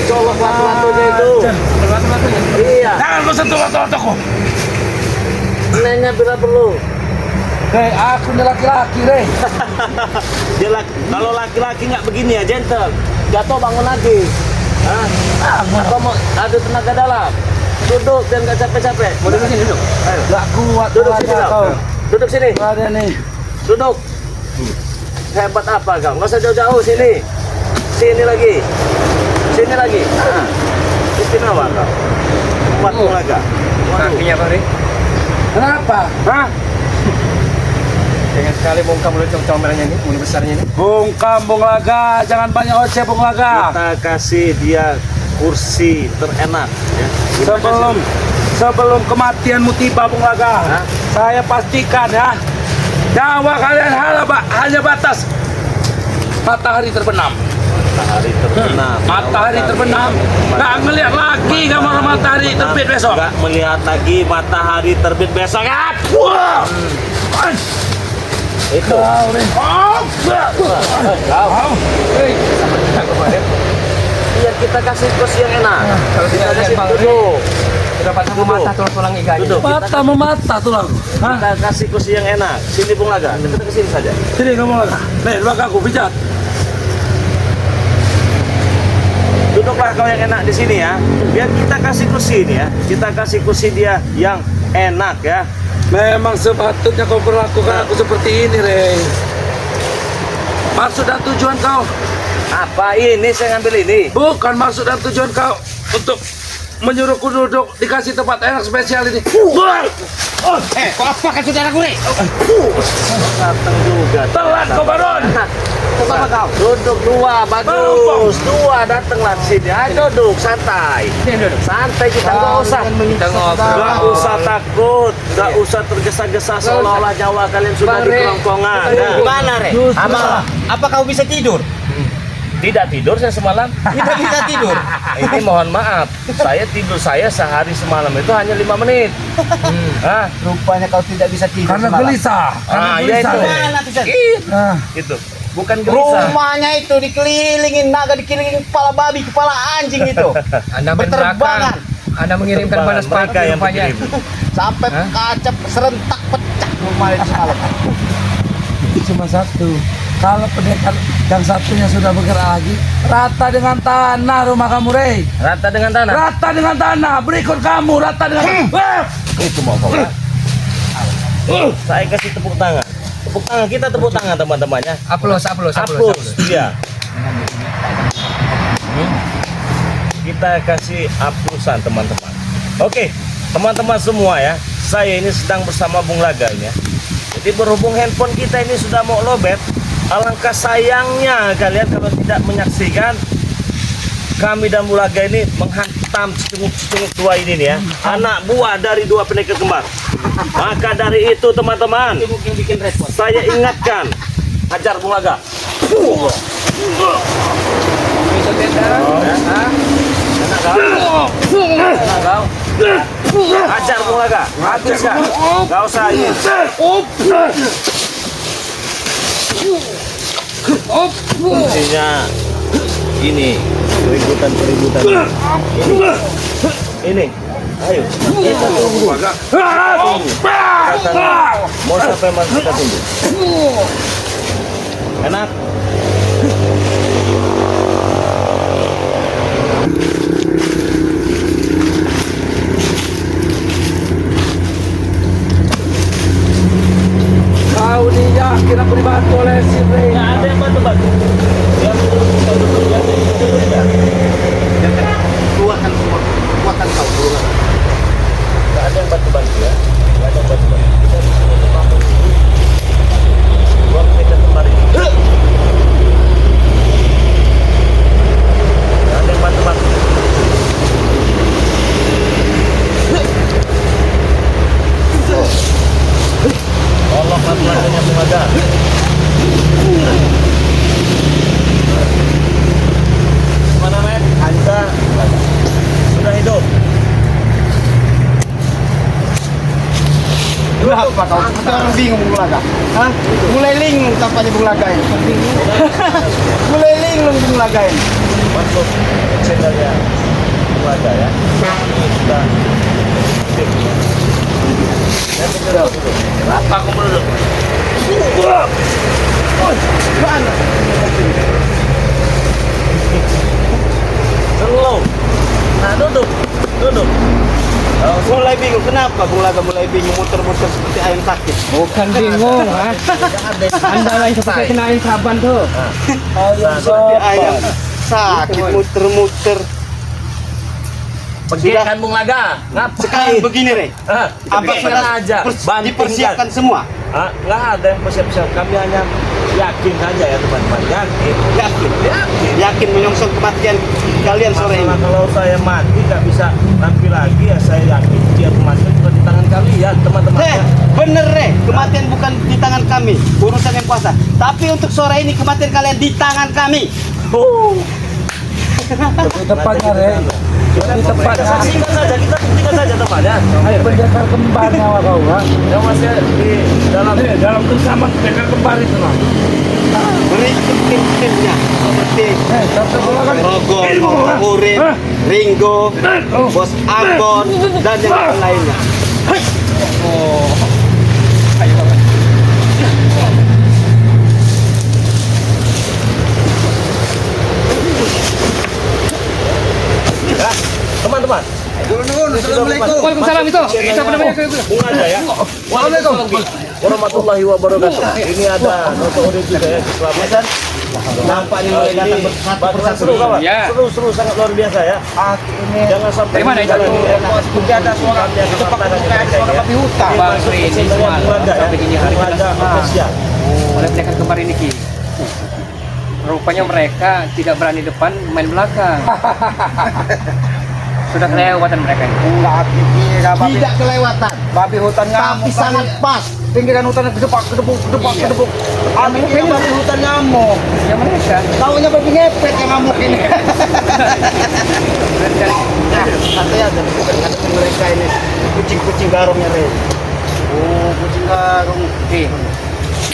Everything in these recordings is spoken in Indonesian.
Colok batu-batunya itu. Batu-batunya. Iya. Jangan kau sentuh batu-batuku. Nanya bila perlu. Hei, aku ini laki-laki, Rey. Kalau laki-laki nggak begini ya, gentle. Jatuh bangun lagi. Hah? Atau mau ada tenaga dalam? Duduk biar nggak capek-capek. Mau duduk sini, duduk. Ayo. Gak kuat. Duduk sini tenaga kau. Duduk sini. Gak ada nih. Duduk. Hebat apa kau? Nggak usah jauh-jauh sini. Sini lagi. Sini lagi. Istimewa kau. Kuat tenaga. Kakinya apa, Rey? Kenapa? Hah? Jangan sekali bongkar mulut comel-comelnya ini, mulut besarnya ini. Bongkar, Bung Laga. Jangan banyak oceh, Bung Laga. Kita kasih dia kursi terenak. Ya. Sebelum kematianmu tiba, Bung Laga, Hah? saya pastikan ya, nyawa kalian hanya batas matahari terbenam. Matahari terbenam. Matahari terbenam. Nggak ngeliat lagi gambar matahari terbit besok. Nggak melihat lagi matahari terbit besok. Wah. Itu. Kau nih. Kau. Hei. Biar kita kasih kursi yang enak. Kalau Kita tidak kasih lihat Bang duduk. Sudah patah memata tulang iganya. Duduk. Mata memata tulang. Hah? Kita kasih kursi yang enak. Sini Bung Laga. Kita ke sini saja. Sini kamu Laga. Nih, belakangku pijat. Duduklah kau yang enak di sini ya. Biar kita kasih kursi ini ya. Kita kasih kursi dia yang enak ya. Memang sepatutnya kau perlakukan aku seperti ini, Rey. Maksud dan tujuan kau Apa ini? Saya ngambil ini. bukan maksud dan tujuan kau untuk menyuruhku duduk dikasih tempat enak spesial ini. Kok apa kan saudara gue? Datang juga. Telat kau Baron. Coba kau. Duduk dua, bagus. Dua datanglah ke sini. Ayo duduk, santai. Santai kita nggak usah. Nggak usah takut, nggak usah tergesa-gesa seolah-olah nyawa kalian sudah di kerongkongan. Nah, Gimana, Re? Apa kau bisa tidur? tidak tidur saya semalam. Tidak bisa tidur. Ini mohon maaf, saya sehari semalam itu hanya 5 menit. Ah, Rupanya kau tidak bisa tidur Karena semalam. gelisah. Karena iya gelisah. itu. Rey. Mana tuh, Sen? Nah, Itu bukan gelisah. Rumahnya itu dikelilingin naga, dikelilingin kepala babi, kepala anjing itu. Anda main Berterbangan. belakang. Anda mengirimkan Berterbangan. balas pagi Mereka yang rupanya. berkirim. Sampai kaca serentak pecah rumah itu semalam. cuma satu. Kalau pendekar yang satunya sudah bergerak lagi, rata dengan tanah rumah kamu, Rey. Rata dengan tanah. Rata dengan tanah. Berikut kamu rata dengan Itu mau kau. Saya kasih tepuk tangan. Tepuk tangan, kita tepuk tangan teman-temannya. Aplaus. Hapus, iya. Kita kasih aplasan teman-teman. Oke, teman-teman semua ya. Saya ini sedang bersama Bung Laga ini ya. Jadi berhubung handphone kita ini sudah mau lobet, alangkah sayangnya kalian kalau tidak menyaksikan kami dan Bung Laga ini menghantam cecunguk-cecunguk dua ini nih ya. Anak buah dari dua pendekar kembar. Maka dari itu teman-teman, Yang bikin respon. saya ingatkan, hajar Bung Laga. Hajar Bung Laga. Habiskan. Gak usah ini. Intinya ini keributan. Ini. Ayo. Kita tunggu. Mau sampai mana kita tunggu. Enak. Kau nih yakin aku dibantu oleh si Rey. Nggak ada yang bantu-bantu. Dia Kuatan semua. Kuatan kau. nggak ada yang bantu-bantu ya. Nggak ada yang bantu-bantu. Kita di sini membangun dulu. Dua pendekar kembar ini. Nggak ada yang bantu-bantu. Tolong lagu-lagunya Bung Laga. Mana men? Anda sudah hidup. Kenapa kau? Seperti orang bingung Bung Laga. Hah? Mulai linglung tampaknya Bung Laga ini. Mulai linglung Bung Laga ini. masuk ke channelnya Bung Aga ya. Ini sudah aktif ya. Dan sudah apa kamu dulu? Slow. Nah, duduk. Mulai bingung kenapa Bung Laga mulai bingung muter-muter seperti ayam sakit. Bukan bingung, ha? Anda lah yang seperti kena air saban tuh. Seperti ayam sakit muter-muter. Pergi kan Bung Laga. Sekarang begini, Re. Apa aja? Dipersiapkan semua. Nggak ada yang persiap-siap. Kami hanya yakin saja ya teman-teman. Yakin. Yakin menyongsong kematian kalian sore ini. Masalah kalau saya mati nggak bisa tampil lagi ya, saya yakin dia kematian bukan di tangan kalian teman-teman. Bener, Re. Kematian bukan di tangan kami, urusan yang kuasa. Tapi untuk sore ini kematian kalian di tangan kami. Lebih tepatnya, Re. Lebih tepatnya. Saksikan saja, kita buktikan saja tempatnya. Ayo pendekar kembar nyawa kau, ha? Yang masih di dalam bersama pendekar kembar itu, nah. Berikut tim-timnya seperti Rogol, Urip, Ringo, Bos Agon, dan yang lainnya. Ya, teman-teman. Assalamualaikum. Waalaikumsalam itu. Itu apa namanya? Bung Aga ya. Waalaikumsalam warahmatullahi wabarakatuh. Ini ada Noto Urip juga ya, keselamatan. Nampaknya mulai datang Bakalan persatu. seru kawan. Ya. Seru sangat luar biasa ya. Jangan sampai Dari mana itu? Ada suara babi hutan. Bang Rini semalam sampai gini hari kita spesial. oleh pendekar kembar ini Ki. Rupanya mereka tidak berani depan, main belakang. Sudah kelewatan mereka ini. Tidak kelewatan, Babi hutan tapi sangat pas. Pinggiran hutan kedebuk. Ini babi hutan ngamuk. Ya mereka. Taunya babi ngepet yang ngamuk ini. Katanya ada mereka ini kucing-kucing garongnya, Re. Oh, kucing garong. Oke.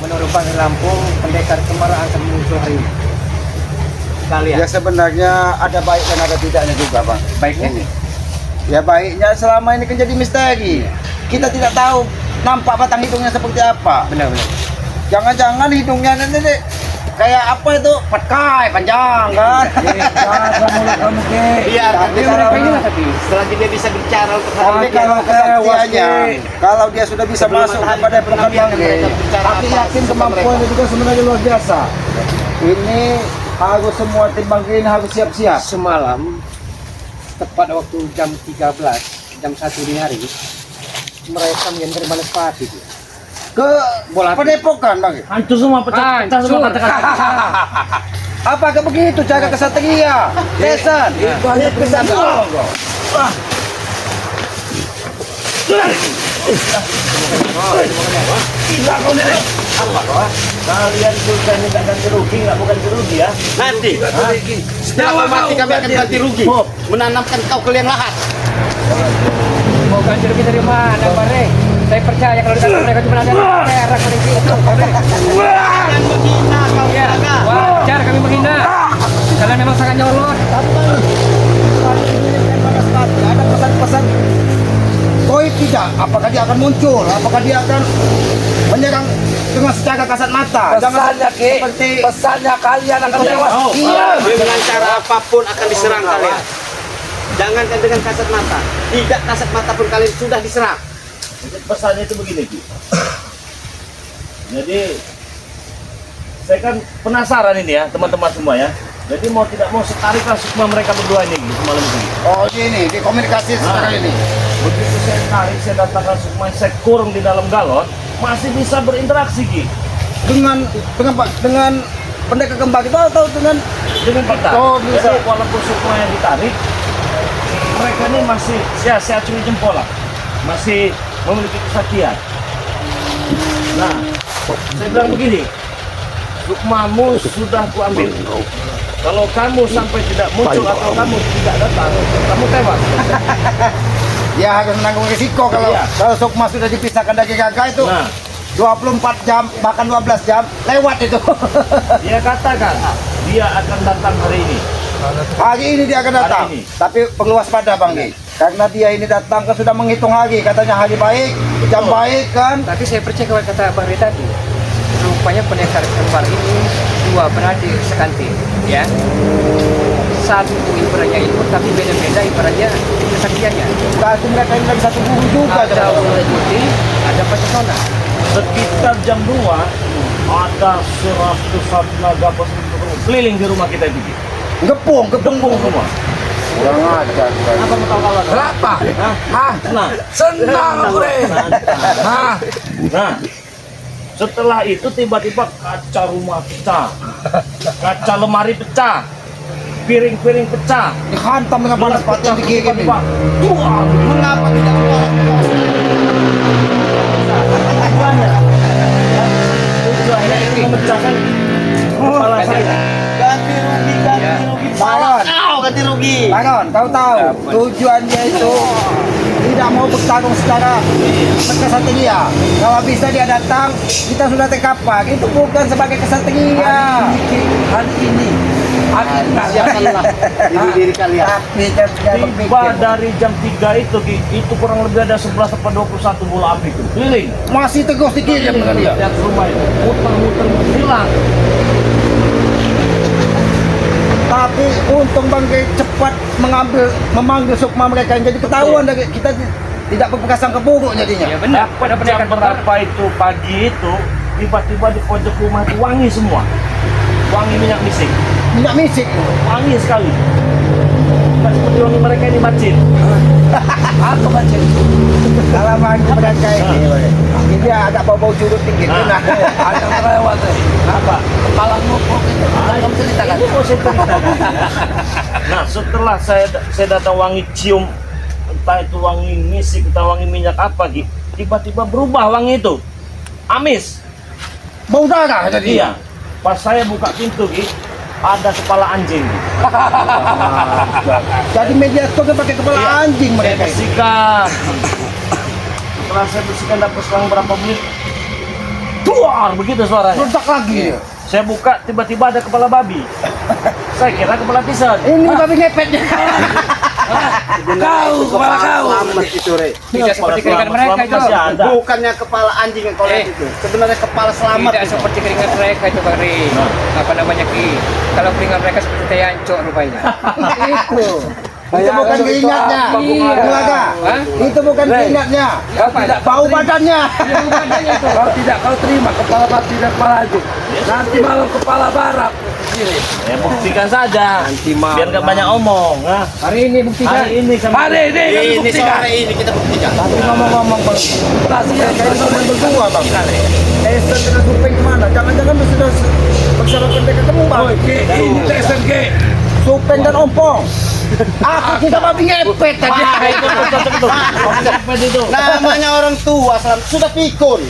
Menurut Bang Lampung, pendekar kembar akan muncul hari ini. Kalian. Ya sebenarnya ada baik dan ada tidaknya juga, Bang. Baiknya? Ya baiknya selama ini kan jadi misteri. Kita tidak tahu nampak batang hidungnya seperti apa. Benar-benar. Jangan-jangan hidungnya nanti kayak apa itu? Patkai panjang kan? Biar Tapi Mereka inilah tapi. selagi dia bisa bicara untuk Tapi kalau kesaktiannya, kalau dia sudah bisa masuk kepada pengabdian, aku yakin kemampuannya juga sebenarnya luar biasa. Ini harus semua tim Bangkri ini harus siap-siap. Semalam tepat waktu jam 13, jam 1 dini hari, mereka menyantar Banaspati. Ke Bola api. Padepokan, Bang. Hancur semua, pecah semua kata-kata. Apakah begitu cara kesatria? Besan. Itu hanya pesan. Kalian sultan ini tak ganti rugi, nggak bukan rugi ya? nanti setelah kau mati kami akan ganti rugi. Menanamkan kau ke liang lahat. Mau ganti rugi dari mana, Bare? Saya percaya kalau ditangkap mereka cuma ada perak paling gitu, Bare. Jangan menghina kau, Ya, Naga. wajar kami menghina. Kalian memang sangat nyolot. Ada pesan-pesan Koi tidak, apakah dia akan muncul? Apakah dia akan menyerang dengan secara kasat mata? Pesannya Ki, seperti pesannya kalian akan tewas. iya. Dengan cara apapun akan diserang kalian. Jangankan dengan kasat mata, tidak kasat mata pun kalian sudah diserang. Pesannya itu begini, Ki. Jadi saya kan penasaran ini ya, teman-teman semua ya. Jadi mau tidak mau setariklah sukma mereka berdua ini gitu, semalam ini. Oh ini, di komunikasi sekarang ini. Begitu saya tarik, saya datangkan sukma, saya kurung di dalam galon, masih bisa berinteraksi, Ki. Dengan pendekar kembang itu atau dengan Kita. Oh, bisa. Jadi walaupun sukma yang ditarik, mereka ini masih saya acungi jempol lah, masih memiliki kesaktian. Nah, saya bilang begini, sukmamu sudah kuambil. Kalau kamu sampai tidak muncul atau kamu tidak datang, kamu tewas. dia harus menanggung risiko kalau Iya. kalau sukma sudah dipisahkan dari gagah itu Nah, 24 jam bahkan 12 jam lewat itu. dia katakan dia akan datang hari ini. Hari ini dia akan datang. Hari ini. Tapi perlu waspada Bang Gi. Karena dia ini datang kan sudah menghitung hari. Katanya hari baik, jam baik kan. Tapi saya percaya kalau kata Bang Ray tadi, rupanya pendekar kembar ini dua beradik sekantin, ya. Satu ibaratnya ilmu, tapi beda-beda ibaratnya kesaktiannya. Berarti mereka ini dari satu guru juga. Ada ular putih, ada pesona. Sekitar jam 2 ada 100 naga pasukan keliling di rumah kita itu. Ki. Gepung Semua. Kurang ajar. Apa mau tahu kawan? Kenapa? Hah? Nah, Senang aku deh. Hah? nah, setelah itu tiba-tiba kaca rumah pecah, kaca lemari pecah, piring-piring pecah, Dihantam dengan balas patah dikirim. tiba-tiba, wah, Mengapa tidak keluar? tujuannya itu memecahkan kepala saya. Ganti rugi, ganti rugi. Baron. Kau ganti rugi. Baron, kau tahu tujuannya itu tidak mau bertarung secara kesatria. Kalau bisa dia datang, kita sudah terkapar. Itu bukan sebagai kesatria. Hari ini Siapkanlah diri kalian. Tapi dia Tiba berpikir dari jam 3 itu, Ki, itu kurang lebih ada 11 atau 21 bola api itu keliling. masih teguh dikirim dengan dia. Lihat rumah itu, muter-muter hilang. Tapi untung Bang Gay cepat memanggil sukma mereka yang jadi ketahuan dari kita tidak berprasangka buruk jadinya. Ya benar, pada Jam pendekar kembar. berapa itu pagi itu tiba-tiba di pojok rumah itu wangi semua, wangi minyak misik, Minyak misik. wangi sekali. Nggak seperti wangi mereka ini macet. aku baca. Kalau wangi mereka ini dia agak bau-bau curut dikit. Nah. Nah. Ada kelewat deh. Apa? Kepala ngupuk itu. Kamu ceritakan. Itu mau saya ceritakan. Nah, setelah saya datang wangi cium, entah itu wangi misik, entah wangi minyak apa gitu, tiba-tiba berubah wangi itu, amis. Bau darah jadi. Iya. Pas saya buka pintu gitu, ada kepala anjing. Jadi media stoknya pakai kepala anjing Saya mereka. ini. bersihkan. Setelah saya bersihkan dapat selang berapa menit, tuar begitu suaranya. Ledak lagi. Saya buka tiba-tiba ada kepala babi. Saya kira kepala pisan. Ini babi ngepetnya. Kau, kepala kau. Selamat itu, Re. Tidak seperti keringat mereka itu. Masih ada. Bukannya kepala anjing yang kau lihat itu. Sebenarnya kepala selamat. Tidak seperti keringat mereka itu Bang Ray. Apa namanya Ki? Kalau keringat mereka seperti teh ancok rupanya. Itu. Itu bukan keringatnya. Iya. Bulaga. Hah? Itu bukan keringatnya. Kau tidak Bau badannya. Kau tidak kau terima kepala babi dan kepala anjing. Nanti malam kepala barak. Ya buktikan saja. Nanti malam. Biar nggak banyak omong. Nah, Hari ini buktikan. hari ini sama Hari ini yang Ini dibuktikan. sore ini kita buktikan. Tapi ngomong-ngomong Bang. Kasihan Kayak kau teman berdua Bang. Esther dengan Supeng kemana? Jangan-jangan sudah bersama pendekar kembang. ini TSMG. Supeng dan Ompong. Aku kita babi ngepet tadi. Wah, itu betul. Sampai itu. Namanya orang tua sudah pikun.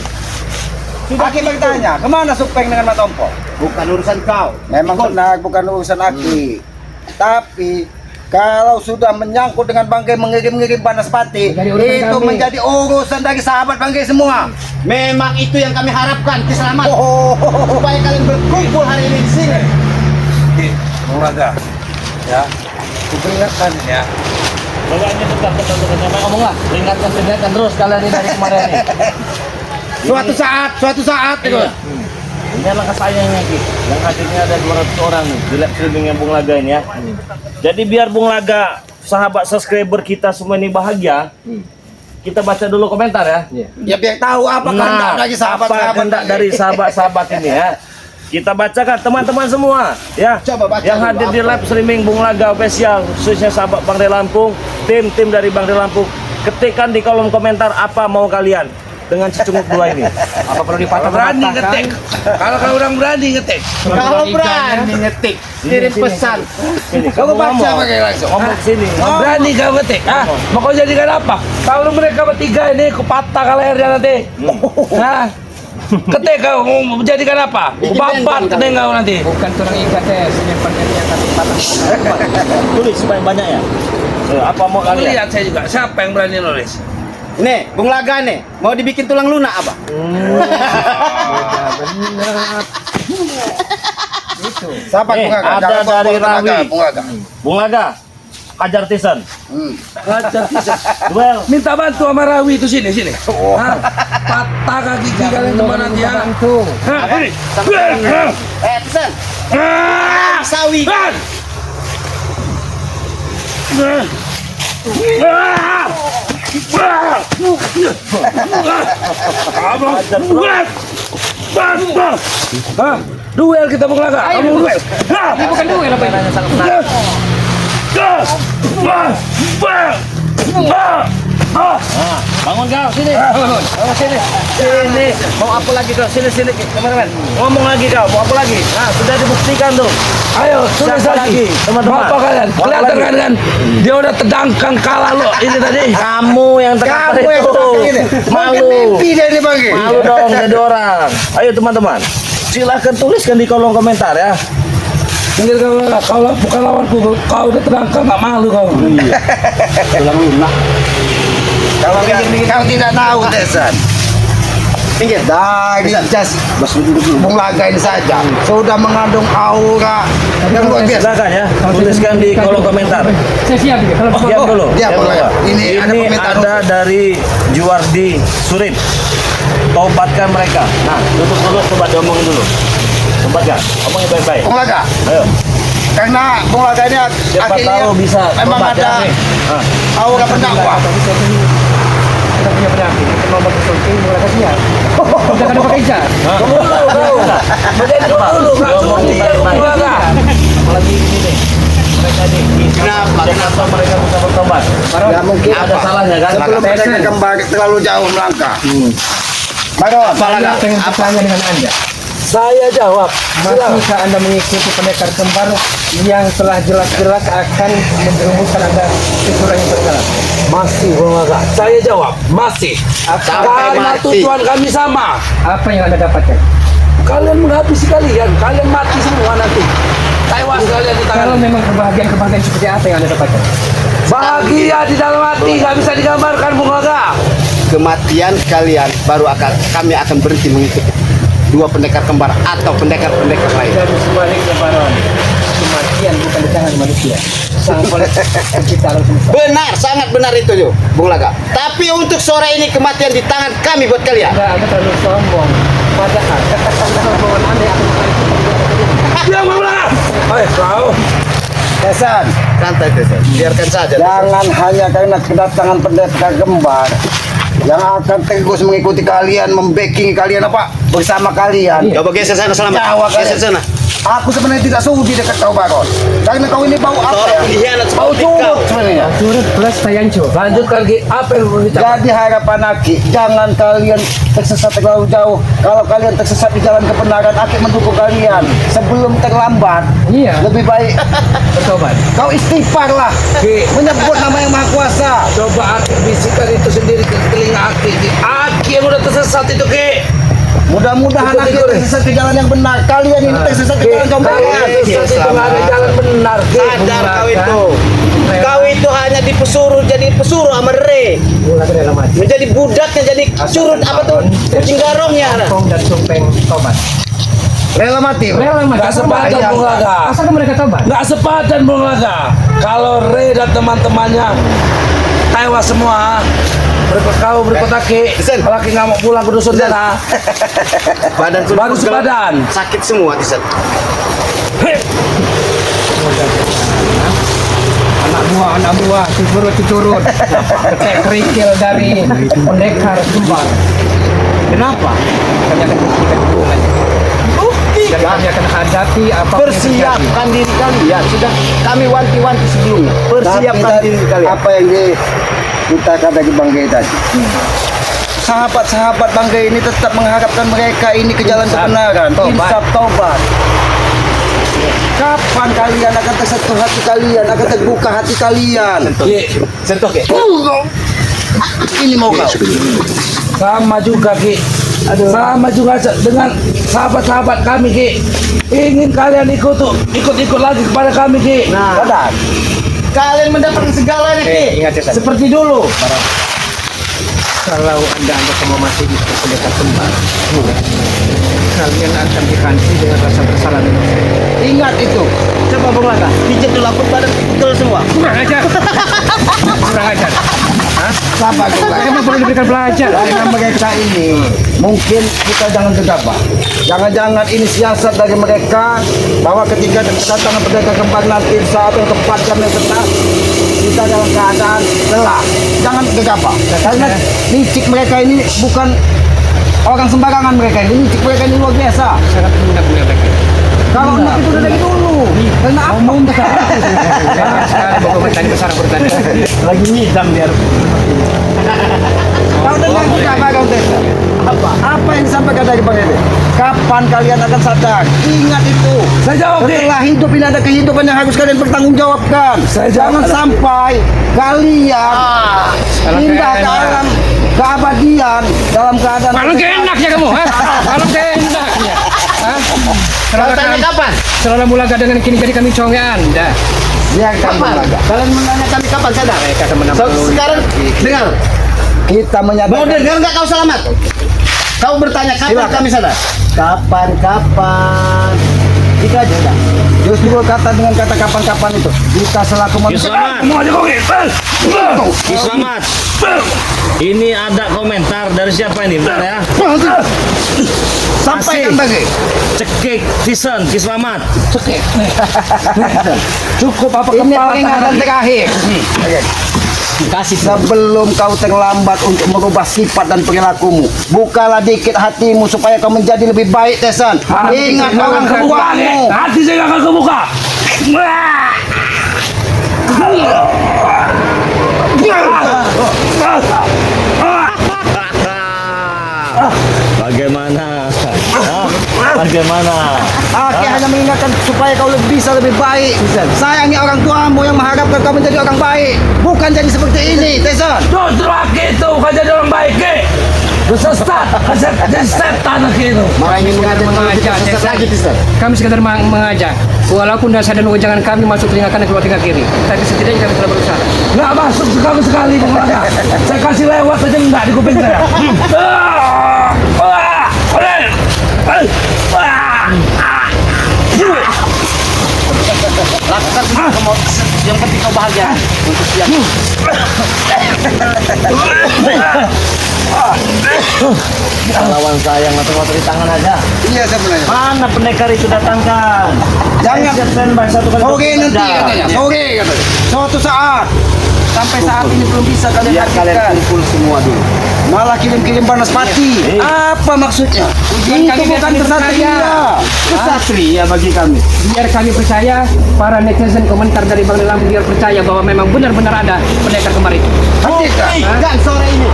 Aki bertanya, kemana Supeng dengan Mat Ompong? Bukan urusan kau. Memang benar, bukan urusan Aki. Tapi kalau sudah menyangkut dengan Bangke mengirim-ngirim Banaspati, Menjadi urusan itu kami. menjadi urusan dari sahabat Bangke semua. Memang itu yang kami harapkan, keselamatan. Oh, Supaya kalian berkumpul hari ini di sini. Olahraga. Ya. Kuperingatkan ya. Makanya tetap jangan ngomong lah. Ingatkan terus kalian ini dari kemarin ini. suatu saat itu. Iya. Ini langkah sayangnya Ki. Yang hadirnya ada 200 orang nih di live streamingnya Bung Laga ini ya. Jadi biar Bung Laga, sahabat subscriber kita semua ini bahagia, kita baca dulu komentar ya. Ya biar tahu apa kehendak dari sahabat-sahabat apa kehendak Bangke. dari sahabat-sahabat ini ya. Kita bacakan teman-teman semua ya. Coba baca yang dulu, hadir di apa? live streaming Bung Laga official khususnya sahabat Bang Ray Lampung, tim dari Bang Ray Lampung, ketikkan di kolom komentar apa mau kalian dengan cicunguk dua ini. Apa perlu dipatah Berani ngetik. Kalau kau orang berani ngetik. Kalau berani ngetik, kirim pesan. Sini, Kamu baca pakai langsung. ngomong ke sini. Berani kau ngetik. Ah, mau kau jadikan apa? Kalau mereka bertiga ini ku patah ke lehernya nanti. Hah? Ketik kau mau menjadikan apa? Ku babat ketik kau nanti. Bukan turang ikat ya, menyimpan yang kata patah. Tulis sebanyak-banyak ya. Apa mau kalian? Lihat saya juga. Siapa yang berani nulis? Nih, Bung Laga nih, mau dibikin tulang lunak apa? Itu. Siapa Bung Aga? ada Jangan dari bawa Bung Aga, Rawi. Bung Aga. Bung Aga, hajar Tisan. Ajar bisa. Duel. Minta bantu sama Rawi itu sini. Hah? Patah kaki kalian kemana dia? Bantu. Hah? Ini. Tisan. Ah! Sawi. Ah! Ah! Hah? Duel kita Bung Laga. Kamu duel. Hah? Ini bukan duel apa ini? Sangat menarik. Bangun kau sini. Oh, sini. Sini. Mau apa lagi kau? Sini teman-teman. Ngomong lagi kau. Mau apa lagi? Nah, sudah dibuktikan tuh. Ayo, tulis Siapa lagi. lagi, teman-teman? Mau apa kalian? Mau apa Kelihatan lagi? kan? Dia udah terdangkang kalah lo ini tadi. Kamu yang terkata Kamu yang itu. terkata ini. Malu. Mimpi dia ini Bang. Malu dong jadi orang. Ayo teman-teman. Silahkan tuliskan di kolom komentar ya. Mungkin kalau bukan lawanku, kau udah terangkan nggak malu kau. Kalau tidak tahu Tesan. Pinggir. Dari jas Bung Laga ini saja sudah mengandung aura yang luar biasa. Silakan ya. Tuliskan di kolom komentar. Saya siap ya. Kalau Diam dulu. Diam, diam Bang. dulu. Ini ada komentar ada dari Juwardi Surip. Tobatkan mereka. Nah, duduk dulu, coba diomongin dulu. Tobatkan. Omongin baik-baik. Bung Laga. Ayo. Karena Bung Laga ini Siapa akhirnya tahu bisa memang tobat ya, ada nih. Ah. aura pendakwah. kita punya pendamping, kita mau bantu syuting, mereka siap. Kita kan pakai ijazah. Menjadi dulu, Diomongin baik-baik. Apalagi ini nih. Mereka nih. Kenapa mereka bisa bertobat? Ya mungkin Ada salahnya kan? sebelum mereka kembali terlalu jauh melangkah. Bagus. Saya pengen bertanya dengan Anda. Saya jawab. Masihkah Anda mengikuti pendekar kembar yang telah jelas-jelas akan menjerumuskan Anda ke jurang yang bersalah? Masih Bung Laga. Saya jawab, masih. Karena mati. tujuan kami sama. Apa yang Anda dapatkan? Kalian menghabisi kalian mati semua nanti. Tewas kalian di Kalau tangan. memang kebahagiaan seperti apa yang Anda dapatkan? Bahagia di dalam hati nggak bisa digambarkan Bung Laga. Kematian kalian baru kami akan berhenti mengikuti dua pendekar kembar atau pendekar-pendekar lain. Dari sebaliknya Baron, kematian bukan di tangan manusia. Sang pencipta alam semesta. Benar, sangat benar itu Jo, Bung Laga. Tapi untuk sore ini kematian di tangan kami buat kalian. Anda terlalu sombong. Padahal kata-kata bahwa Anda yang akan Diam Bung Laga. Ayo kau. Tesan, Santai saja, biarkan saja. jangan hanya karena kedatangan pendekar kembar yang akan terus mengikuti kalian, membacking kalian apa bersama kalian. Coba geser sana selamat. Jawab Geser kalian. sana. Aku sebenarnya tidak sudi dekat kau Baron. Karena kau ini bau apa Seorang ya? pengkhianat Bau seperti curut kau. sebenarnya. turut plus Tayanco. Lanjutkan Ki. Apa yang mau dicapai? Jadi harapan Aki, jangan kalian tersesat terlalu jauh. Kalau kalian tersesat di jalan kebenaran, Aki mendukung kalian. Sebelum terlambat, Iya. lebih baik Bertobat. kau istighfarlah, Ki. menyebut nama yang Maha Kuasa. Coba Aki bisikkan itu sendiri ke telinga Aki. Ki. Aki yang udah tersesat itu Ki. Mudah-mudahan Aki Ikut-ikut. tersesat di jalan yang benar. Kalian ini tersesat di jalan Kalian comberan. tersesat itu nggak ada jalan benar Ki. Sadar kau itu. Kau itu hanya dipesuruh jadi pesuruh sama Re. Mulai dari dalam hati. Menjadi budaknya jadi curut apa tuh? Kucing garongnya. Kong dan Sumpeng tobat. Rela mati. Rela mati. Nggak sepadan Bung Laga. Asalkan mereka tobat. Nggak sepadan Bung Laga. Kalau Re dan teman-temannya tewas semua. Berikut kau, berikut Aki. Sen. Kalau Aki nggak mau pulang ke dusun sana. Badan Baru sepadan. sakit semua di sana. Anak buah, cucurut. Ketek kerikil dari pendekar kembar. Kenapa? Kami akan buktikan hubungannya. Dan kami akan hadapi apa Persiapkan diri kalian. Sudah kami wanti-wanti sebelumnya. Persiapkan Tapi diri kalian. apa yang kita kata di Bang Gay tadi. Sahabat-sahabat Bang Gay ini tetap mengharapkan mereka ini ke jalan kebenaran. Insaf taubat. Kapan kalian akan tersentuh hati kalian, akan terbuka hati kalian? Ki, Sentuh ke? Ini mau kau. sama juga Ki. Sama juga dengan sahabat-sahabat kami Ki. Ingin kalian ikut lagi kepada kami Ki. Sadar. Kalian mendapatkan segalanya, Ki. Ingat ya, San. Seperti dulu. Kalau anda semua masih ikut pendekar kembar, kalian akan dihanti dengan rasa bersalah dan dosa. Ingat itu. Coba Bung Laka, pijat dulu aku badan pegel semua. Kurang ajar. Kurang ajar. Sabar juga. Emang perlu diberikan pelajar. Dengan mereka ini, mungkin kita jangan gegabah. Jangan-jangan ini siasat dari mereka bahwa ketika kedatangan pedagang kembar nanti saat yang tepat jam yang tepat, kita dalam keadaan lelah. Jangan gegabah. Karena licik mereka ini bukan orang sembarangan mereka ini. Licik mereka ini luar biasa. Sangat mudah-mudahan mereka. Kalau enggak itu udah dari dulu. Karena apa? Jangan sekali bawa bertani besar bertani. Lagi ngidam dia. Kau dengar juga apa kau Tessa? Apa yang disampaikan dari Bang Ede? Kapan kalian akan sadar? Ingat itu. Saya jawab, Ki. Setelah hidup ini ada kehidupan yang harus kalian bertanggungjawabkan. Jangan sampai kalian pindah ke alam keabadian dalam keadaan. Malam keenaknya kamu, ha? Malam keenaknya. Ha? Kalau tanya kapan? Selalu mulaga dengan kini jadi kami conge Anda. Biarkan Bulaga. Kalian menanya kami kapan sadar? Mereka akan menampung. Sekarang dengar. Kita Mau menyatakan dengar nggak kau selamat? Kau bertanya kapan Silakan. kami sadar? Kapan? Itu aja udah. justru kata dengan kata kapan-kapan itu kita selaku manusia. Selamat. Mau aja kau, Ki. Selamat. Ini ada komentar dari siapa ini? Bentar ya. Sampaikan Asik. bagi. Cekik Tison, Selamat. Cukup apa Ini kepala peringatan terakhir. Kasih. Sebelum kau terlambat untuk merubah sifat dan perilakumu, bukalah dikit hatimu supaya kau menjadi lebih baik, Tesan. Ingat orang tuamu. Hati saya nggak akan kebuka. Bagaimana? Hah? Bagaimana? Aki hanya mengingatkan supaya kau bisa lebih baik. Sayangi orang tuamu yang mengharapkan kau menjadi orang baik, bukan jadi seperti ini, Tesan. Justru Aki itu kan jadi orang baik, Ki. Bersesat, jadi setan Aki itu. Malah ingin mengajar Tesan. lagi, Tisan. Kami sekedar mengajak. Walaupun dasar dan wejangan kami masuk telinga kanan keluar telinga kiri, tapi setidaknya kami telah berusaha. Nggak masuk sekali Bung Laga. Saya kasih lewat aja enggak di kuping saya. Lakukan semua kamu. Yang penting kau bahagia. Untuk siap. Lawan saya ngotot-ngotot di tangan aja. Iya sebenarnya. Mana pendekar itu datangkan? Jangan. Siap standby 1 kali. Sore nanti katanya. Sore katanya. Suatu saat. Sampai saat ini belum bisa kalian Biar kalian lakukan. kumpul semua dulu. Malah kirim-kirim panas pati. Apa maksudnya? Tujuan Itu kami bukan biar kami kesatria. Kesatria bagi kami. Biar kami percaya, para netizen komentar dari Bang Nilam biar percaya bahwa memang benar-benar ada pendekar kembar itu. Buktikan sore ini.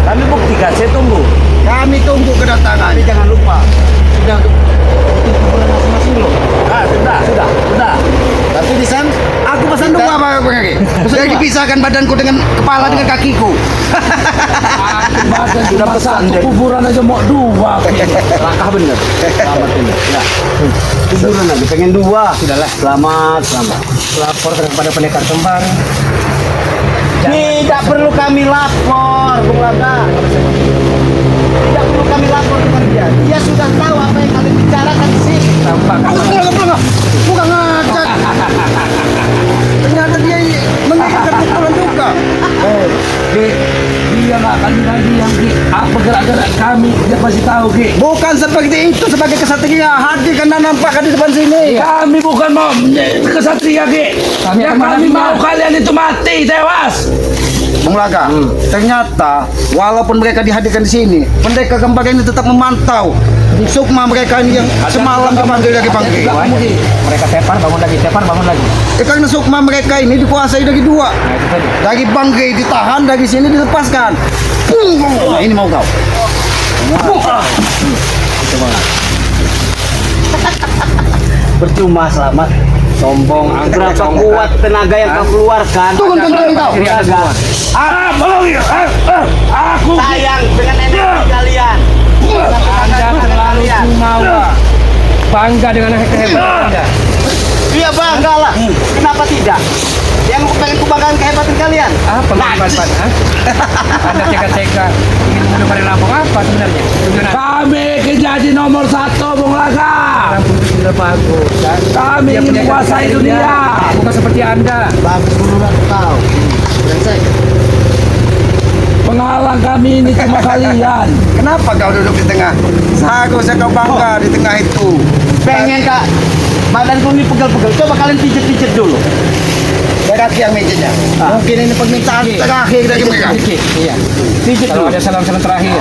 Kami buktikan, saya tunggu. Kami tunggu kedatangan. Tapi jangan lupa. Sudah bulan masing-masing belum? Ah, sudah. Tapi di sana Aku pesan dua apa Bang Eki? Jadi pisahkan badanku dengan kepala dengan kakiku. Badan sudah pesan kuburan aja mau 2. langkah bener. Selamat ini. Ya. Kuburan lagi pengen 2. Sudahlah. Selamat. Lapor kepada pendekar kembar. Tidak perlu kami lapor, Bung Laka. Tidak perlu kami lapor kepada dia. Dia sudah tahu apa yang kalian bicarakan di sini. Tampak Bukan ngajak. Ternyata dia mengikat pukulan juga. Ki, dia nggak akan lagi yang Ki. Apa gerak-gerak kami dia pasti tahu Ki. Bukan seperti itu sebagai kesatria. Hadir karena nampak di depan sini. Kami bukan mau kesatria Ki. Kami mau kalian itu mati tewas. Bung Laka, ternyata walaupun mereka dihadirkan di sini, pendekar kembar ini tetap memantau sukma mereka ini yang semalam dipanggil dari Bangke. mereka tepar bangun lagi. Karena sukma mereka ini dikuasai dari dua. Dari Bangke ditahan, dari sini dilepaskan. Nah, ini mau kau. Percuma selamat. Sombong. Berapa kuat tenaga yang kau keluarkan? Tunggu kau. Tenaga. Aku Sayang dengan energi kalian. Anda terlalu jumawa. Bangga dengan kehebatan Anda. Iya bangga lah. Kenapa tidak? Yang pengen kubanggakan kehebatan kalian. Apa manfaat? Anda teka-teka ingin menemukan Lampung apa sebenarnya? Tujuan Kami ingin jadi nomor 1 Bung Laga. Lampung itu sudah bagus. Kan? Kami Dia ingin punya menguasai jalan dunia. dia. Bukan seperti Anda. Bagus menurut kau. Dan saya. Penghalang kami ini cuma kalian. Kenapa kau duduk di tengah? Seharusnya kau bangga di tengah itu. Pengen kak. Badanku ini pegel-pegel. Coba kalian pijet-pijet dulu. Berarti yang mejanya. Mungkin ini permintaan terakhir dari mereka. Sedikit, iya. Pijet Kalau dulu. ada salam-salam terakhir.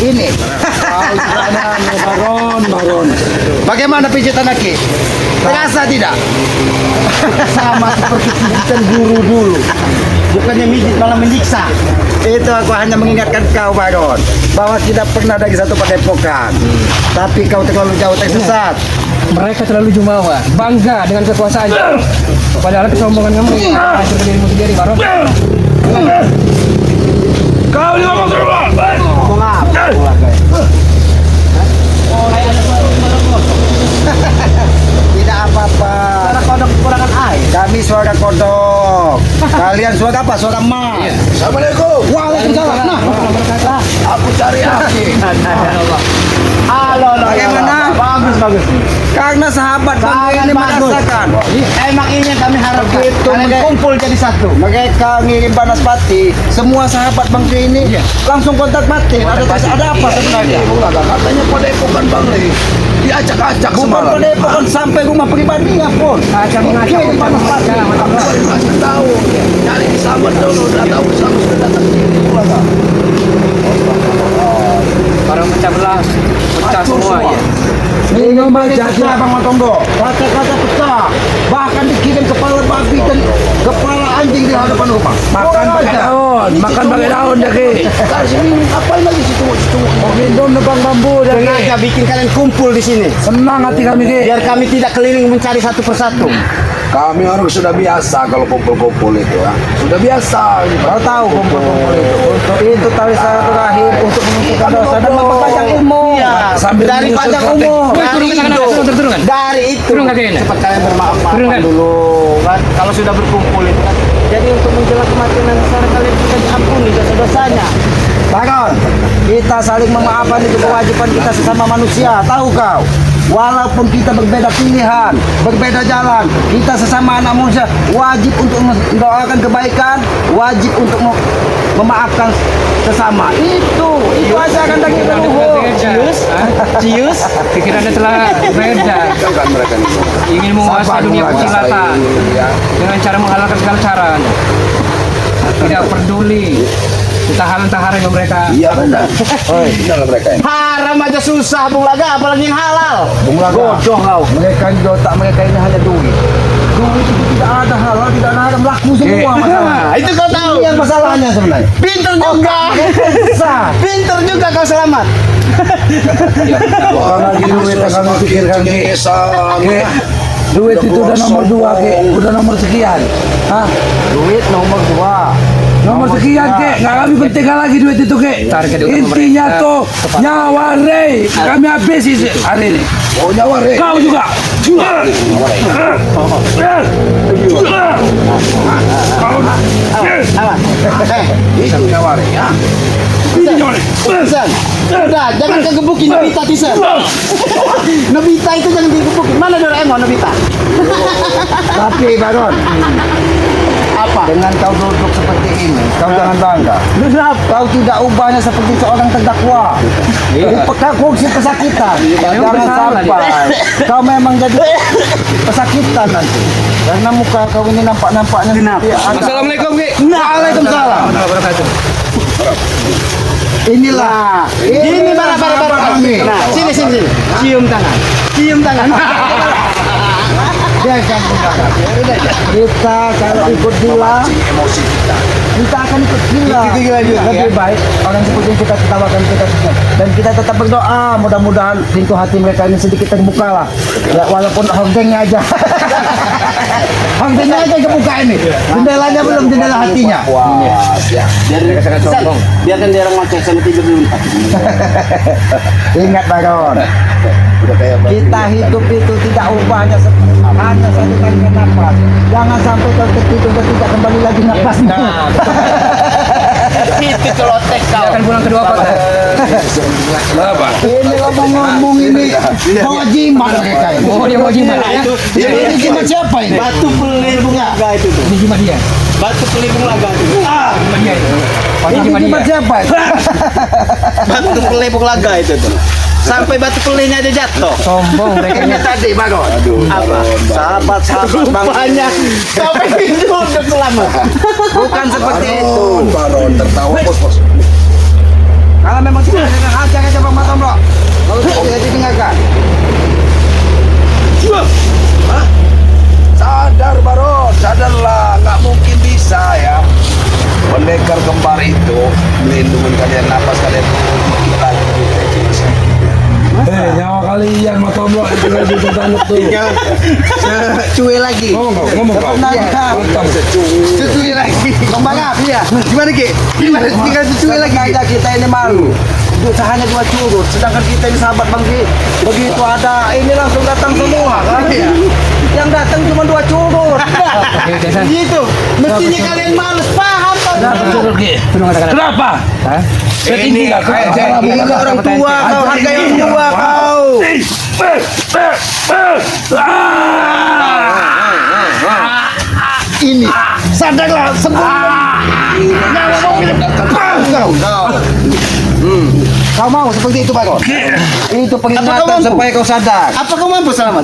Ini. Baron. Bagaimana pijitan Aki? Terasa tidak? Sama seperti pijitan guru dulu. Bukannya mijit malah menyiksa. Itu aku hanya mengingatkan kau Baron, bahwa tidak pernah ada satu padepokan. Tapi kau terlalu jauh tersesat. Mereka terlalu jumawa, bangga dengan kekuasaannya. Padahal kesombongan kamu hancurkan dirimu sendiri, Baron. Kau ini ngomong ke rumah. Ngomong apa? Tidak apa-apa. Karena kodok kekurangan air. Kami suara kodok. Kalian suara apa? Suara emas. Assalamualaikum. Waalaikumsalam. Nah, aku cari Aki. Halo, Bagaimana? Bagus. Karena sahabat kami Sangat ini bagus. merasakan. Emang ini yang kami harapkan. Begitu, Kalian Nek. kumpul jadi satu. Mereka ngirim Banaspati, semua sahabat Bang Tri ini langsung kontak batin. Ada apa sebenarnya? Katanya padepokan Bang Tri diacak-acak semalam. Bukan padepokan sampai rumah pribadinya pun. Acak-acak. Kirim Banaspati. Kasih tahu, cari sahabat dulu, udah tahu selalu sudah datang sini. Barang pecah belah, pecah semua ya. Ini pecah Bang Matombo. Kata-kata pecah. Bahkan dikirim kepala babi dan kepala anjing di hadapan rumah. Makan pakai daun, makan pakai daun Jaki. Kasih ini apa lagi situ? Gendong nebang bambu Jaki. Sengaja bikin kalian kumpul di sini. Senang hati kami Ki. Biar kami tidak keliling mencari satu persatu. Kami orang sudah biasa kalau kumpul-kumpul itu ya. Sudah biasa. Kau tahu kumpul-kumpul itu. Untuk itu tali saya terakhir untuk menentukan dosa dan memperpanjang umur. Iya. Sambil Dari menyusun panjang strategi. umur. Turun ke tangan, turun kan? Dari itu. Turun kaki ini. Cepat kalian bermaaf Turun kan? dulu kan. Kalau sudah berkumpul itu kan. Jadi untuk menjelang kematian nanti secara kalian bisa diampuni dosa-dosanya. Baron, kita saling memaafkan itu kewajiban kita sesama manusia. Tahu kau? Walaupun kita berbeda pilihan, berbeda jalan, kita sesama anak manusia wajib untuk mendoakan kebaikan, wajib untuk memaafkan sesama. Itu aja kan dari leluhur. Cius, pikiran Anda telah beda. Kan mereka ini. Ingin menguasai dunia kecilatan Ya. dengan cara menghalalkan segala cara. Tidak peduli tahanan-tahanan yang mereka. Iya benar. Benar mereka ini. Haram aja susah Bung Laga, apalagi yang halal. Bung Laga. Bodoh kau. Mereka di otak mereka ini hanya duit. Duit itu tidak ada halal, tidak ada haram, laku semua masalah. Itu kau tahu. Ini yang masalahnya sebenarnya. Pinter juga. Sah. Pinter juga kau selamat. Bukan lagi duit yang kami pikirkan Ki. Ki, duit itu udah nomor 2 Ki. Udah nomor sekian. Hah? Duit nomor 2. Nomor sekian Ki. Nggak kami pentingkan lagi duit itu Ki. Target utama Intinya mereka tuh nyawa Rey. Kami habisi hari ini. Oh nyawa Rey. Kau juga. Awas. Itu nyawa Rey ya. Tisan. Udah, jangan kegebukin Nobita Tisan. Nobita itu jangan digebukin. Mana Doraemon Nobita? Tapi Baron, Apa? dengan kau duduk seperti ini, kau jangan bangga. Kau tidak ubahnya seperti seorang terdakwa. Kau kursi pesakitan. Jangan bersalah sampai kau memang jadi pesakitan nanti. Karena muka kau ini nampak-nampaknya seperti ada. Assalamualaikum Ki. Waalaikumsalam. Inilah. Ini bara kami. Nah, sini. Cium tangan. Biarkan Bung Laga. Kita kalau ikut gila, emosi kita. kita akan ikut gila. Lebih baik orang seperti yang kita ketawakan kita semua. Dan kita tetap berdoa, mudah-mudahan pintu hati mereka ini sedikit terbuka lah. Ya, walaupun hordengnya aja. Hordengnya aja kebuka ini. Jendelanya belum, jendela hatinya. Wah, ya. Biarkan dia orang macam sama tidur dulu. Ingat Baron, Udah kayak kita hidup itu tidak ubah hanya satu kali nafas. Jangan sampai tertidur dan tidak kembali lagi nafasnya. Itu celotek kau. Akan pulang kedua kota. Kenapa? Ini ngomong-ngomong ini bawa jimat mereka ini. Oh, dia mau jimat ya? Ini jimat siapa ini? Batu pelindung laga itu tuh. Ini jimat dia. Batu pelindung laga itu. Jimat dia itu. Oh, ini Ini jimat dia. jimat siapa ini? Batu pelindung laga itu tuh. Sampai batu pelindungnya aja jatuh. Sombong mereka Ini tadi Bagon. Apa? Sahabat-sahabat banyak. Sampai tidur udah selamat. Bukan seperti itu. Baron tertawa bos. Kalau memang tidak ada hati aja Bang Matom bro. Kalau tidak didengarkan. Hah? Sadar Baron, sadarlah, nggak mungkin bisa ya. Pendekar kembar itu melindungi kalian, napas kalian lagi. Nyawa kalian mah tombol itu lagi tanduk tuh. Cuy lagi. Ngomong kau. Cuy lagi. Kemana? Iya. Gimana Ki? Gimana? Tinggal cuy lagi. Aja kita ini malu. Usahanya 2 curut, sedangkan kita ini sahabat Bang Ki. Begitu ada ini langsung datang semua kan? Yang datang cuma 2 curut. Gitu. Mestinya kalian males paham Pak. Kenapa? Setinggi gak kau? Ini orang tua kau, harga yang tua kau. Ini sadarlah sebelum Kau mau seperti itu Bagon? Itu Apa kau pengingatan mampu? supaya kau sadar. apa kau mampu selamat?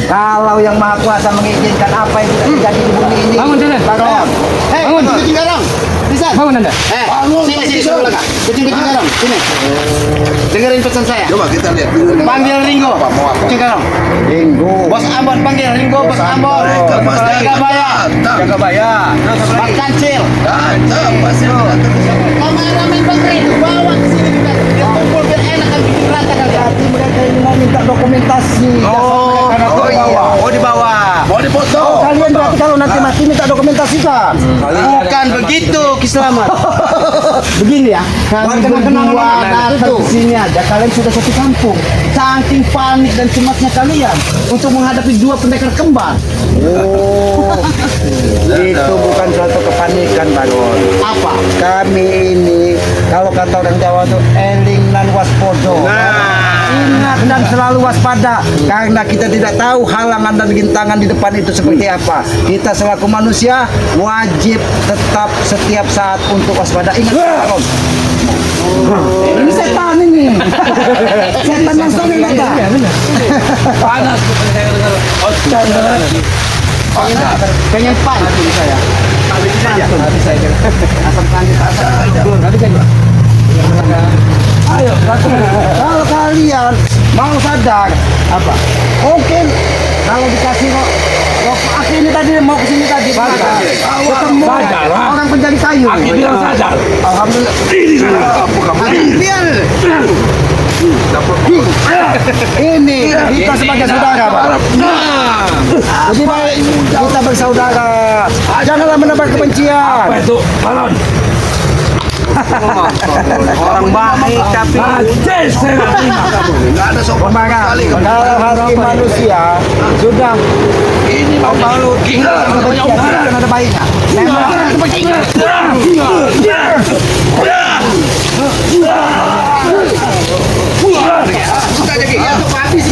Kalau yang Maha Kuasa mengizinkan apa yang tidak terjadi di bumi ini. Bangun, Dana. Bagon. Hei, kucing garang. Bisa. Bangun Anda. Sini sebelah belakang. Kucing garang. Sini. Dengerin pesan saya. Coba kita lihat dulu. Panggil Ringo. Apa, mau apa? Kucing garang. Ringo. Bos Ambon panggil Ringo, Bos Ambon. Mereka pasti Jaga Baya. datang. Jaga bayar. Bang Kancil. Datang pasti datang. Kameramen Bang Ringo bawa ke sini juga. Dia kumpul biar enak kan bikin rata kalian. Berarti mereka ini mau minta dokumentasi. Oh di bawah. Mau dipoto. Kalian berarti kalau nanti mati minta dokumentasi kan? Bukan begitu, Ki Selamat. Begini ya, kami Kenang-kenangan berdua anak datang itu. ke sini aja, kalian sudah satu kampung. Saking panik dan cemasnya kalian untuk menghadapi 2 pendekar kembar. Oh, itu bukan suatu kepanikan, Baron. Apa? Kami ini, kalau kata orang Jawa tuh, eling nan waspodo. Ingat dan selalu waspada, karena kita tidak tahu halangan dan rintangan di depan itu seperti apa. Kita selaku manusia wajib tetap setiap saat untuk waspada. Ingat, Baron. Ini setan ini. Setan langsung yang datang. Panas. Pengen pan saya. Habis saya. Asam kangen Ayo, kalau kalian mau sadar apa? Mungkin kalau dikasih kok Aki ini tadi mau kesini tadi ketemu Sadar lah. orang penjadi kayu. Aki bilang sadar. Alhamdulillah. Biar. Ini kita sebagai saudara, Pak. Jadi baik kita bersaudara. Janganlah menebar kebencian. Apa itu? Balon. Orang baik tapi Najis saya nggak terima. Nggak ada sopan Pembarang, sekali. kalau hati manusia sudah Ini mau malu. kebencian, tidak ada baiknya. Memang kebencian. Sudah jadi. Habis.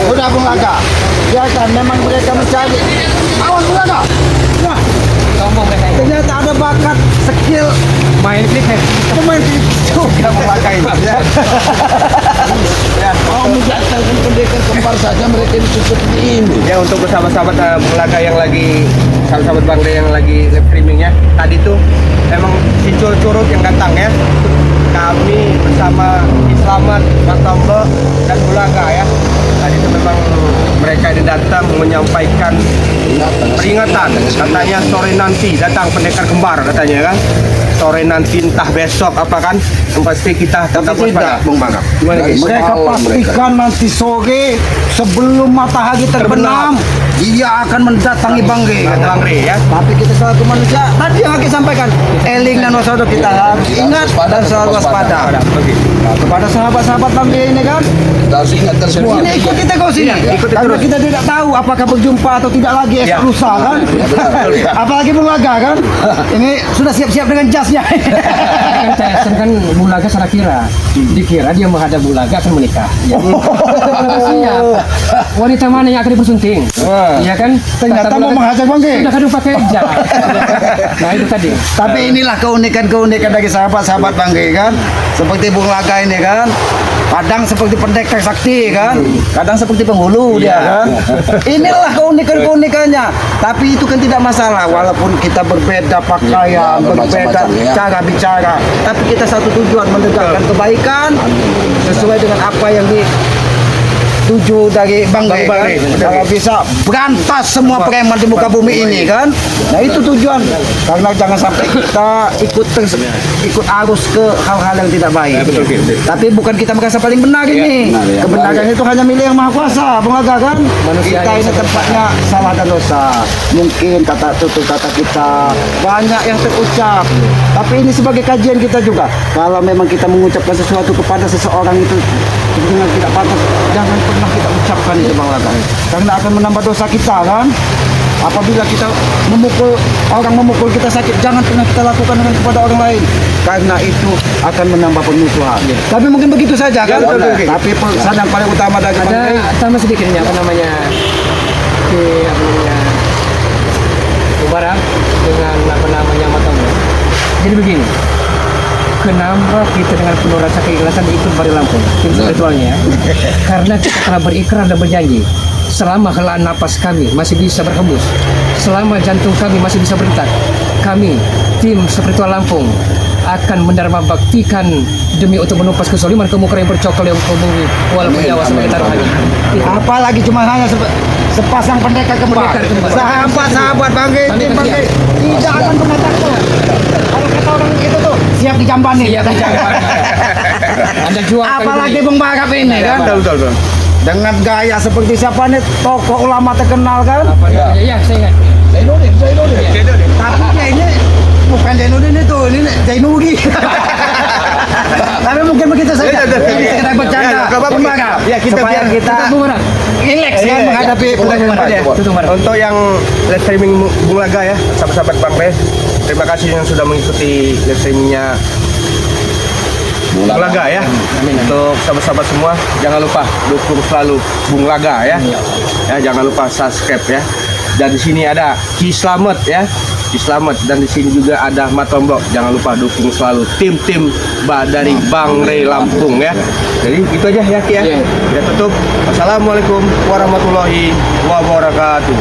Sudah Bung Laga. Biar katakan memang mereka mencari. Awas Bulaga. Wah, Sombong mereka ini. ternyata ada bakat, skill Main klik pemain juga memakai. Oh, menjatuhkan pendekar kembar saja mereka itu seperti ini. ya untuk sahabat-sahabat Bung Laga yang lagi sahabat Bang Re yang lagi live streamingnya tadi tuh emang si curut yang datang ya. Kami bersama Slamet, Mas Tombo dan Bulaga ya. Tadi itu memang mereka ini datang menyampaikan peringatan. Katanya sore nanti datang pendekar kembar katanya kan. Sore nanti entah besok apa kan. Yang pasti kita tetap Tapi tidak, waspada. Bung Bangap. Gimana, Dari guys? Mereka awal pastikan nanti sore sebelum matahari terbenam dia akan mendatangi Bang Re. Bang Re ya. Tapi kita selaku manusia tadi yang Aki sampaikan, eling dan waspada, kita harus ingat dan selalu waspada. Nah, kepada sahabat-sahabat Bang Re ini kan, Kita harus ingatkan semua. ini ikuti terus ini. Karena kita tidak tahu apakah berjumpa atau tidak lagi esok lusa kan. Apalagi Bulaga kan. Ini sudah siap-siap dengan jasnya. Kan Tyson kan Bulaga salah kira. Dikira dia menghadap Bulaga akan menikah. Ya. Siap. Wanita mana yang akan dipersunting? Iya kan? Ternyata mau menghajar Bang Re. Sudah kadang pakai jas. Nah itu tadi. Tapi inilah keunikan-keunikan dari sahabat-sahabat Bang Re kan. Seperti Bung Laga ini kan. Kadang seperti pendekar sakti kan. Kadang seperti penghulu dia kan. Inilah keunikan-keunikannya. Tapi itu kan tidak masalah. Walaupun kita berbeda pakaian, berbeda Macam-macam, ya. cara bicara. Tapi kita satu tujuan menegakkan kebaikan. Sesuai dengan apa yang tuju dari Bang Re kan? Kalau bisa berantas semua preman di muka bumi ini kan. Nah itu tujuan. Karena jangan sampai kita ikut arus ke hal-hal yang tidak baik. Tapi bukan kita merasa paling benar ini. Kebenaran itu hanya milik yang Maha Kuasa, Bung Aga kan. Kita ini tempatnya salah dan dosa. Mungkin kata tutur kata kita banyak yang terucap. Tapi ini sebagai kajian kita juga. Kalau memang kita mengucapkan sesuatu kepada seseorang itu dengan tidak pantas, jangan pernah kita ucapkan itu Bang Laga. Karena akan menambah dosa kita kan. Apabila kita orang memukul kita sakit, jangan pernah kita lakukan dengan kepada orang lain. Karena itu akan menambah permusuhan. Tapi mungkin begitu saja kan. Tapi pesan yang paling utama dari Bang Re, Ada tambah sedikit ini apa namanya Ubara dengan apa namanya Matomo. Jadi begini. Kenapa kita dengan penuh rasa keikhlasan ikut Bari Lampung tim spiritualnya? Karena kita telah berikrar dan berjanji selama helaan napas kami masih bisa berhembus, selama jantung kami masih bisa berdetak, kami tim spiritual Lampung akan mendarma baktikan demi untuk menumpas kesoliman kemukaran yang bercokol yang bumi walaupun nyawa sebagai taruhannya. apalagi cuma hanya sepasang pendekar kembar. Pendekar kembar. Sahabat-sahabat Bang Re, tim Bang Re tidak akan pernah takut. Kalau kata orang itu tuh siap dijambani. Iya, Anda jual Apalagi Bung Bagap ini kan. betul. Dengan gaya seperti siapa nih tokoh ulama terkenal kan. Iya, saya ingat. Zainuddin. Tapi kayaknya bukan Zainuddin itu, ini Zainuri. Tapi mungkin begitu saja. Ini sekedar bercanda. Bung Bagap. Ya, kita supaya biar- kita Bung Bagap. relax kan Iya, menghadapi pendekar. Tutup Bagap. Untuk yang live streaming Bung Laga ya, sahabat-sahabat Bang Re, terima kasih yang sudah mengikuti live streamingnya Bung Laga ya. Untuk sahabat-sahabat semua, jangan lupa dukung selalu Bung Laga ya. Ya, jangan lupa subscribe ya. Dan di sini ada Ki Slamet ya. Ki Slamet, dan di sini juga ada Matombok. Jangan lupa dukung selalu tim-tim dari Bang Re Lampung ya. Jadi itu aja ya Ki ya. Kita tutup. Wassalamualaikum warahmatullahi wabarakatuh.